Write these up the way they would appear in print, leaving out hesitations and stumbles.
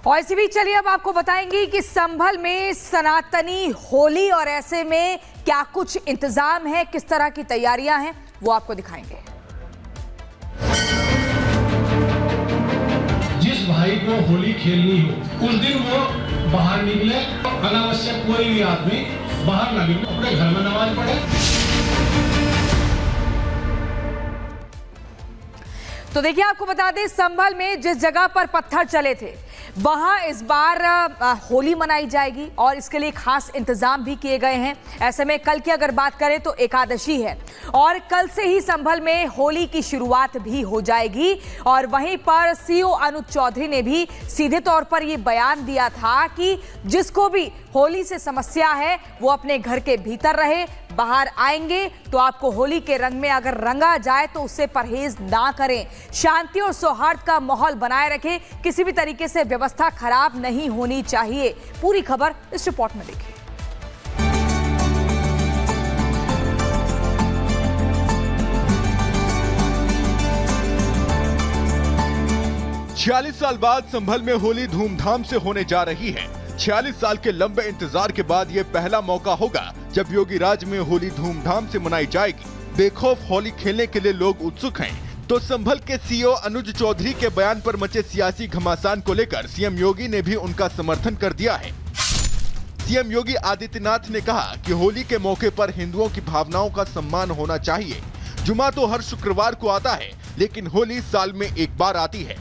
और इसी बीच चलिए अब आपको बताएंगे कि संभल में सनातनी होली और ऐसे में क्या कुछ इंतजाम है, किस तरह की तैयारियां हैं, वो आपको दिखाएंगे। जिस भाई को होली खेलनी हो उस दिन वो बाहर निकले, अनावश्यक कोई भी आदमी बाहर ना निकले, अपने घर में नमाज पढ़े। तो देखिए आपको बता दें, संभल में जिस जगह पर पत्थर चले थे वहां इस बार होली मनाई जाएगी और इसके लिए खास इंतजाम भी किए गए हैं। ऐसे में कल की अगर बात करें तो एकादशी है और कल से ही संभल में होली की शुरुआत भी हो जाएगी। और वहीं पर सीओ अनुज चौधरी ने भी सीधे तौर पर यह बयान दिया था कि जिसको भी होली से समस्या है वो अपने घर के भीतर रहे, बाहर आएंगे तो आपको होली के रंग में अगर रंगा जाए तो उससे परहेज ना करें, शांति और सौहार्द का माहौल बनाए रखें, किसी भी तरीके से व्यवस्था खराब नहीं होनी चाहिए। पूरी खबर इस रिपोर्ट में देखिए। 46 साल बाद संभल में होली धूमधाम से होने जा रही है। 46 साल के लंबे इंतजार के बाद ये पहला मौका होगा जब योगी राज में होली धूमधाम से मनाई जाएगी। बेखौफ होली खेलने के लिए लोग उत्सुक हैं। तो संभल के सीओ अनुज चौधरी के बयान पर मचे सियासी घमासान को लेकर सीएम योगी ने भी उनका समर्थन कर दिया है। सीएम योगी आदित्यनाथ ने कहा कि होली के मौके पर हिंदुओं की भावनाओं का सम्मान होना चाहिए। जुमा तो हर शुक्रवार को आता है, लेकिन होली साल में एक बार आती है।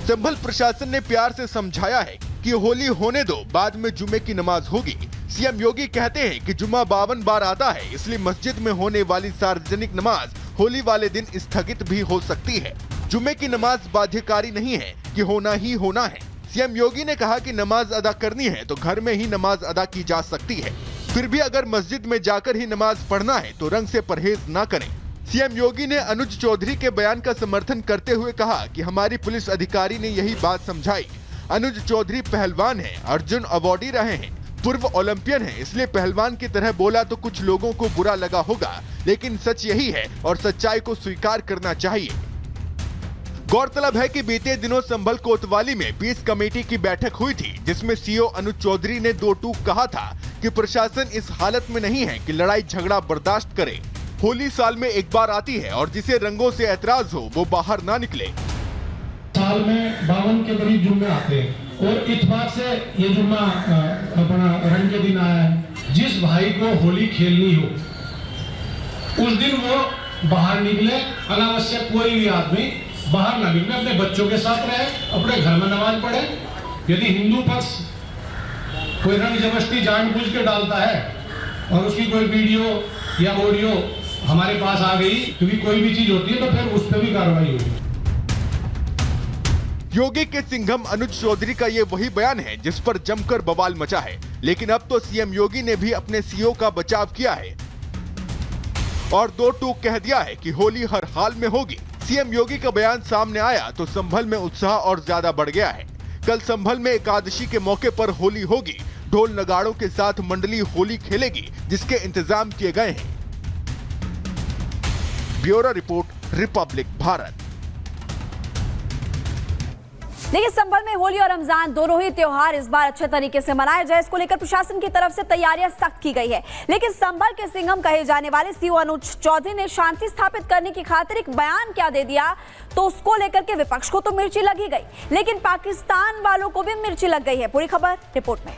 संभल प्रशासन ने प्यार से समझाया है कि होली होने दो, बाद में जुमे की नमाज होगी। सीएम योगी कहते हैं कि जुमा 52 बार आता है, इसलिए मस्जिद में होने वाली सार्वजनिक नमाज होली वाले दिन स्थगित भी हो सकती है। जुमे की नमाज बाध्यकारी नहीं है कि होना ही होना है। सीएम योगी ने कहा कि नमाज अदा करनी है तो घर में ही नमाज अदा की जा सकती है, फिर भी अगर मस्जिद में जाकर ही नमाज पढ़ना है तो रंग से परहेज न करें। सीएम योगी ने अनुज चौधरी के बयान का समर्थन करते हुए कहा कि हमारी पुलिस अधिकारी ने यही बात समझाई। अनुज चौधरी पहलवान हैं, अर्जुन अवार्डी रहे हैं, पूर्व ओलंपियन हैं, इसलिए पहलवान की तरह बोला तो कुछ लोगों को बुरा लगा होगा, लेकिन सच यही है और सच्चाई को स्वीकार करना चाहिए। गौरतलब है कि बीते दिनों संभल कोतवाली में पीस कमेटी की बैठक हुई थी, जिसमें सीओ अनुज चौधरी ने दो टूक कहा था कि प्रशासन इस हालत में नहीं है कि लड़ाई झगड़ा बर्दाश्त करे। होली साल में एक बार आती है और जिसे रंगों से ऐतराज हो वो बाहर ना निकले। साल में 52 के करीब जुम्मे आते हैं और इत्तेफाक से ये जुम्मा अपना रंग के दिन आया है। जिस भाई को होली खेलनी हो उस दिन वो बाहर निकले, अनावश्यक कोई भी आदमी बाहर ना निकले, अपने बच्चों के साथ रहे, अपने घर में नमाज पढ़े। यदि हिंदू पक्ष कोई रंग जबरदस्ती जानबूझ के डालता है और उसकी कोई वीडियो या ऑडियो हमारे पास आ गई, क्योंकि कोई भी चीज होती है तो फिर उस पर भी कार्रवाई होगी। योगी के सिंघम अनुज चौधरी का ये वही बयान है जिस पर जमकर बवाल मचा है, लेकिन अब तो सीएम योगी ने भी अपने सीओ का बचाव किया है और दो टूक कह दिया है कि होली हर हाल में होगी। सीएम योगी का बयान सामने आया तो संभल में उत्साह और ज्यादा बढ़ गया है। कल संभल में एकादशी के मौके पर होली होगी, ढोल नगाड़ों के साथ मंडली होली खेलेगी, जिसके इंतजाम किए गए हैं। Bureau report, Republic Bharat. लेकिन संभल में होली और रमजान दोनों ही त्योहार इस बार अच्छे तरीके से मनाए जाए, इसको लेकर प्रशासन की तरफ से तैयारियां सख्त की गई है। लेकिन संभल के सिंघम कहे जाने वाले सीओ अनुज चौधरी ने शांति स्थापित करने की खातिर एक बयान क्या दे दिया, तो उसको लेकर के विपक्ष को तो मिर्ची लगी गई, लेकिन पाकिस्तान वालों को भी मिर्ची लग गई है। पूरी खबर रिपोर्ट में।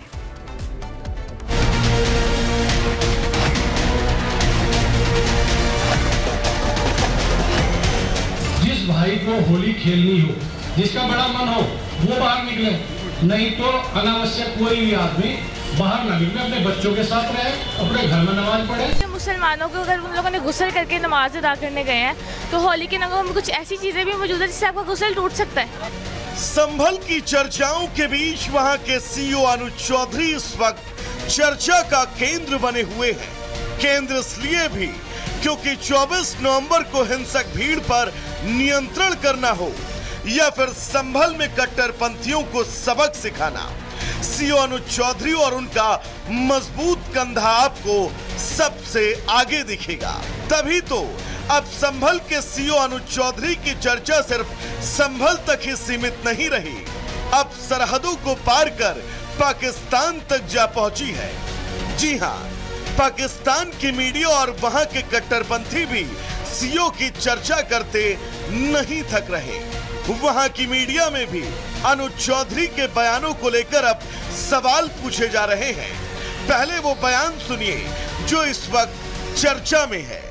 जिस भाई को होली खेलनी हो, जिसका बड़ा मन हो, वो बाहर निकले, नहीं तो अनावश्यक कोई भी आदमी बाहर ना निकले, अपने बच्चों के साथ रहे, अपने घर में नमाज पढ़े। मुसलमानों को अगर उन लोगों ने गुस्ल करके नमाज अदा करने गए हैं तो होली के नगों में कुछ ऐसी चीजें भी मौजूद है जिससे आपका गुस्ल टूट सकता है। संभल की चर्चाओं के बीच वहां के सीओ अनुज चौधरी इस वक्त चर्चा का केंद्र बने हुए हैं। केंद्र इसलिए भी क्योंकि 24 नवंबर को हिंसक भीड़ पर नियंत्रण करना हो या फिर संभल में कट्टरपंथियों को सबक सिखाना, सीओ अनुज चौधरी और उनका मजबूत कंधा आपको सबसे आगे दिखेगा। तभी तो अब संभल के सीओ अनुज चौधरी की चर्चा सिर्फ संभल तक ही सीमित नहीं रही, अब सरहदों को पार कर पाकिस्तान तक जा पहुंची है। जी हां, पाकिस्तान की मीडिया और वहां के कट्टरपंथी भी सीओ की चर्चा करते नहीं थक रहे। वहां की मीडिया में भी अनुज चौधरी के बयानों को लेकर अब सवाल पूछे जा रहे हैं। पहले वो बयान सुनिए जो इस वक्त चर्चा में है।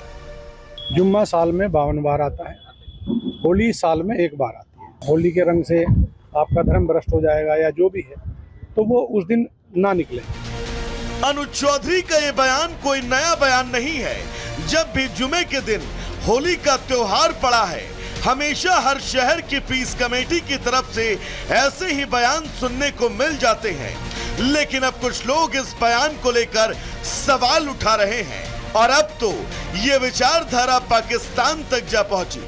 जुम्मा साल में 52 बार आता है, होली साल में एक बार आती है। होली के रंग से आपका धर्म भ्रष्ट हो जाएगा या जो भी है, तो वो उस दिन ना निकले। अनुज चौधरी का ये बयान कोई नया बयान नहीं है। जब भी जुमे के दिन होली का त्योहार पड़ा है, हमेशा हर शहर की पीस कमेटी की तरफ से ऐसे ही बयान सुनने को मिल जाते हैं। लेकिन अब कुछ लोग इस बयान को लेकर सवाल उठा रहे हैं और अब तो ये विचारधारा पाकिस्तान तक जा पहुंची।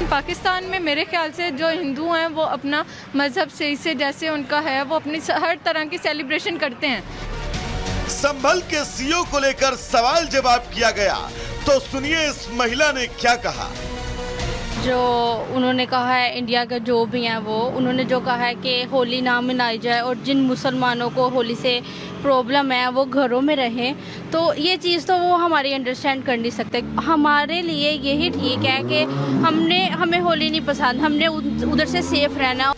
पाकिस्तान में मेरे ख्याल से जो हिंदू हैं वो अपना मजहब से जैसे उनका है वो अपनी हर तरह की सेलिब्रेशन करते हैं। संभल के सीओ को लेकर सवाल जवाब किया गया तो सुनिए इस महिला ने क्या कहा। जो उन्होंने कहा है, इंडिया का जो भी हैं वो उन्होंने जो कहा है कि होली ना मनाई जाए और जिन मुसलमानों को होली से प्रॉब्लम है वो घरों में रहें, तो ये चीज़ तो वो हमारी अंडरस्टैंड कर नहीं सकते। हमारे लिए यही ठीक है कि हमें होली नहीं पसंद, हमने उधर से सेफ रहना।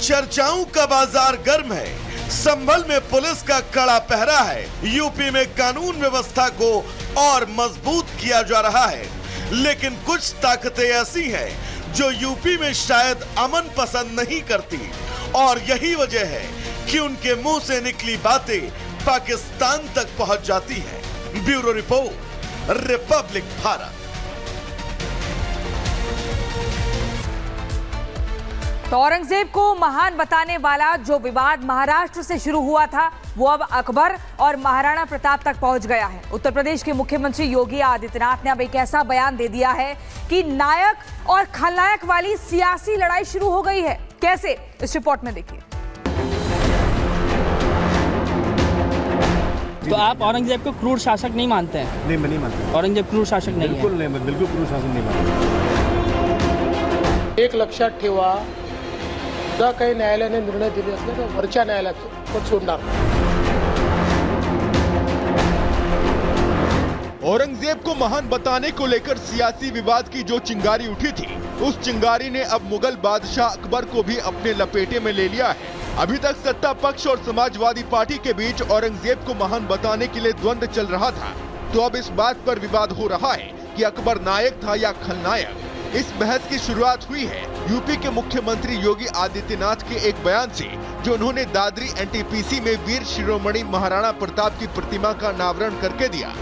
चर्चाओं का बाजार गर्म है। संभल में पुलिस का कड़ा पहरा है। यूपी में कानून व्यवस्था को और मजबूत किया जा रहा है। लेकिन कुछ ताकतें ऐसी हैं जो यूपी में शायद अमन पसंद नहीं करती और यही वजह है कि उनके मुंह से निकली बातें पाकिस्तान तक पहुंच जाती हैं। Bureau report, Republic Bharat. तो औरंगजेब को महान बताने वाला जो विवाद महाराष्ट्र से शुरू हुआ था, वो अब अकबर और महाराणा प्रताप तक पहुंच गया है। उत्तर प्रदेश के मुख्यमंत्री योगी आदित्यनाथ ने अब एक ऐसा बयान दे दिया है कि नायक और खलनायक वाली सियासी लड़ाई शुरू हो गई है। कैसे, इस रिपोर्ट में देखिए। तो आप औरंगजेब को क्रूर शासक नहीं मानते हैं? नहीं, मैं नहीं मानता। औरंगजेब क्रूर शासक नहीं है? बिल्कुल नहीं, मैं बिल्कुल क्रूर शासक नहीं मानता। एक लक्षात ठेवा, जर काही न्यायालयाने निर्णय दिले असले तर वरच्या न्यायालयात सोडणार। औरंगजेब को महान बताने को लेकर सियासी विवाद की जो चिंगारी उठी थी, उस चिंगारी ने अब मुगल बादशाह अकबर को भी अपने लपेटे में ले लिया है। अभी तक सत्ता पक्ष और समाजवादी पार्टी के बीच औरंगजेब को महान बताने के लिए द्वंद्व चल रहा था, तो अब इस बात पर विवाद हो रहा है कि अकबर नायक था या खलनायक। इस बहस की शुरुआत हुई है यूपी के मुख्यमंत्री योगी आदित्यनाथ के एक बयान से, जो उन्होंने दादरी एनटीपीसी में वीर शिरोमणि महाराणा प्रताप की प्रतिमा का अनावरण करके दिया।